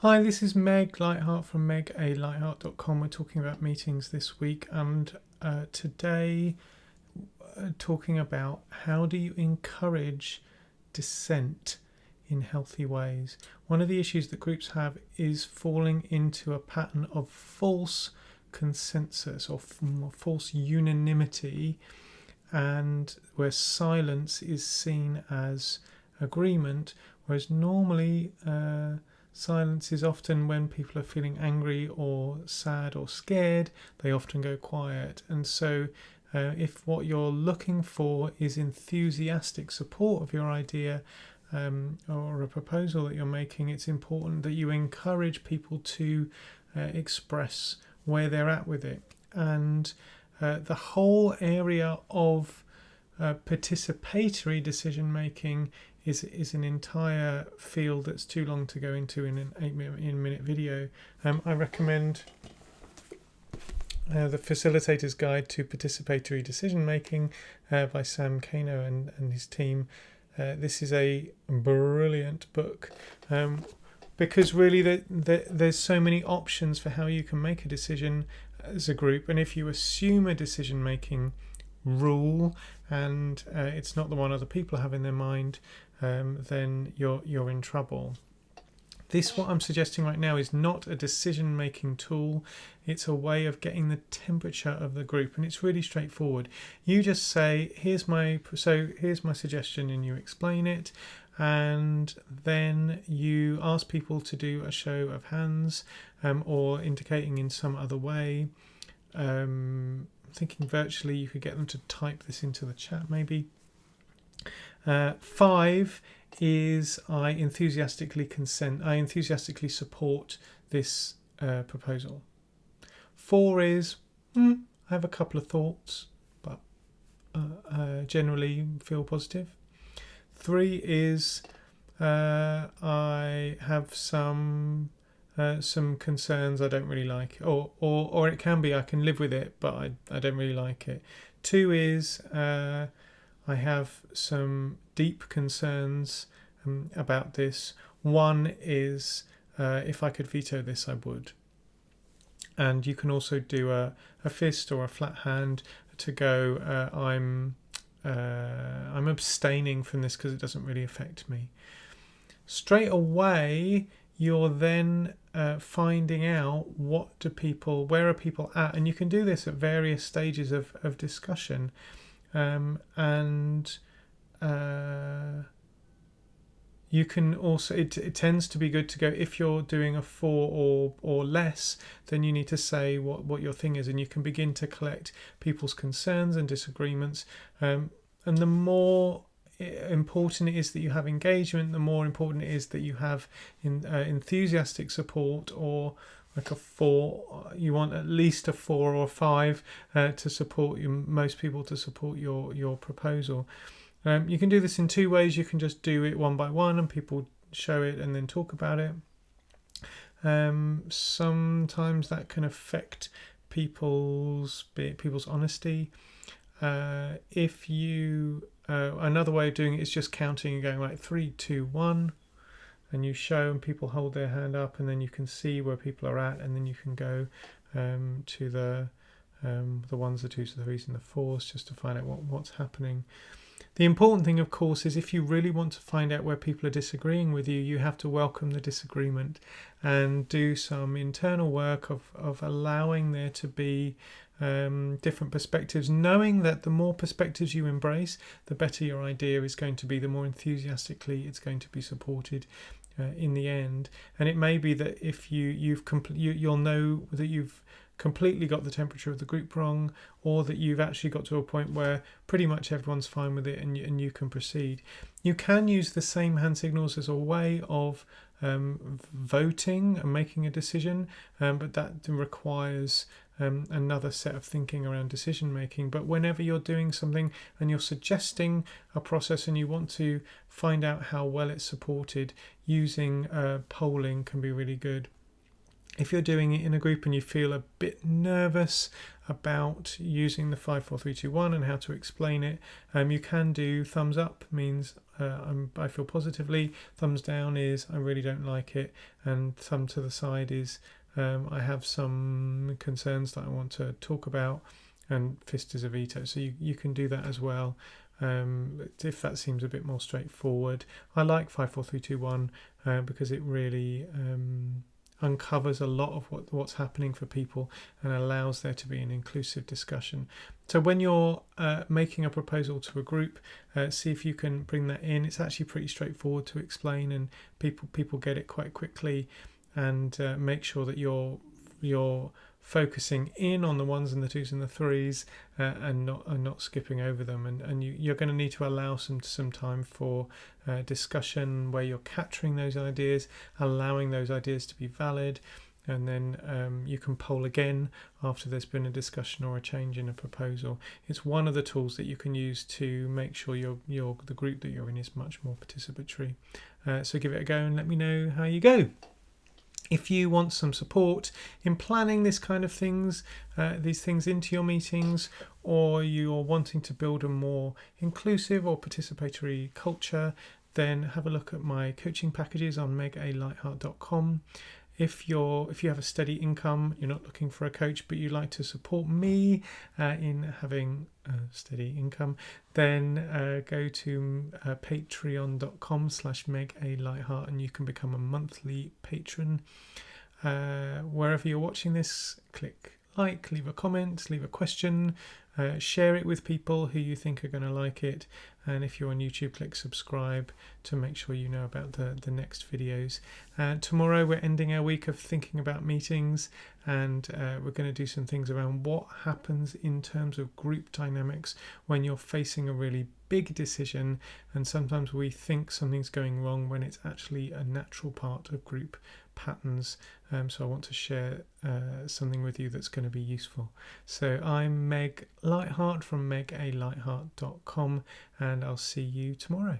Hi, this is Meg Lightheart from megalightheart.com. We're talking about meetings this week, and today talking about how do you encourage dissent in healthy ways. One of the issues that groups have is falling into a pattern of false consensus or false unanimity, and where silence is seen as agreement, whereas normally silence is often when people are feeling angry or sad or scared, they often go quiet. And so if what you're looking for is enthusiastic support of your idea or a proposal that you're making, it's important that you encourage people to express where they're at with it. And the whole area of participatory decision making is an entire field that's too long to go into in an 8-minute video. I recommend the Facilitator's Guide to Participatory Decision Making by Sam Kano and his team. This is a brilliant book because really there's so many options for how you can make a decision as a group, and if you assume a decision making rule and it's not the one other people have in their mind, then you're in trouble. What I'm suggesting right now is not a decision making tool. It's a way of getting the temperature of the group, and it's really straightforward. You just say, here's my suggestion, and you explain it, and then you ask people to do a show of hands or indicating in some other way. Thinking virtually, you could get them to type this into the chat maybe. 5 is I enthusiastically support this proposal. 4 is I have a couple of thoughts, but generally feel positive. 3 is I have some concerns, I don't really like it, or it can be I can live with it, but I don't really like it. 2 is I have some deep concerns about this. 1 is if I could veto this, I would. And you can also do a fist or a flat hand to go, I'm abstaining from this because it doesn't really affect me. Straight away, you're then finding out where are people at, and you can do this at various stages of discussion. You can also, it tends to be good to go, if you're doing a 4 or less, then you need to say what your thing is, and you can begin to collect people's concerns and disagreements. And the more important it is that you have engagement, the more important it is that you have enthusiastic support, or like a 4. You want at least a 4 or 5 to support most people to support your proposal. You can do this in 2 ways. You can just do it one by one and people show it and then talk about it. Sometimes that can affect people's honesty. Another way of doing it is just counting and going like 3, 2, 1, and you show and people hold their hand up, and then you can see where people are at, and then you can go to the 1s, the 2s, the 3s, and the 4s just to find out what's happening. The important thing, of course, is if you really want to find out where people are disagreeing with you, you have to welcome the disagreement and do some internal work of allowing there to be different perspectives, knowing that the more perspectives you embrace, the better your idea is going to be, the more enthusiastically it's going to be supported in the end. And it may be that if you'll know that you've completely got the temperature of the group wrong, or that you've actually got to a point where pretty much everyone's fine with it and you can proceed. You can use the same hand signals as a way of voting and making a decision, but that requires another set of thinking around decision making. But whenever you're doing something and you're suggesting a process and you want to find out how well it's supported, using polling can be really good. If you're doing it in a group and you feel a bit nervous about using the 5, 4, 3, 2, 1 and how to explain it, you can do thumbs up, means I feel positively, thumbs down is I really don't like it, and thumb to the side is I have some concerns that I want to talk about, and fist is a veto. So you can do that as well. If that seems a bit more straightforward. I like 5, 4, 3, 2, 1 because it really uncovers a lot of what's happening for people and allows there to be an inclusive discussion. So when you're making a proposal to a group, see if you can bring that in. It's actually pretty straightforward to explain, and people get it quite quickly. And make sure that you're focusing in on the 1s and the 2s and the 3s and not skipping over them. And you're going to need to allow some time for discussion where you're capturing those ideas, allowing those ideas to be valid, and then you can poll again after there's been a discussion or a change in a proposal. It's one of the tools that you can use to make sure the group that you're in is much more participatory. So give it a go and let me know how you go. If you want some support in planning this kind of things, these things into your meetings, or you're wanting to build a more inclusive or participatory culture, then have a look at my coaching packages on megalightheart.com. If you have a steady income, you're not looking for a coach, but you'd like to support me in having a steady income, then go to patreon.com/megalightheart and you can become a monthly patron. Wherever you're watching this, click like, leave a comment, leave a question, share it with people who you think are going to like it, and if you're on YouTube, click subscribe to make sure you know about the next videos. Tomorrow we're ending our week of thinking about meetings, and we're going to do some things around what happens in terms of group dynamics when you're facing a really big decision, and sometimes we think something's going wrong when it's actually a natural part of group patterns. So I want to share something with you that's going to be useful. So I'm Meg Lightheart from megalightheart.com, and I'll see you tomorrow.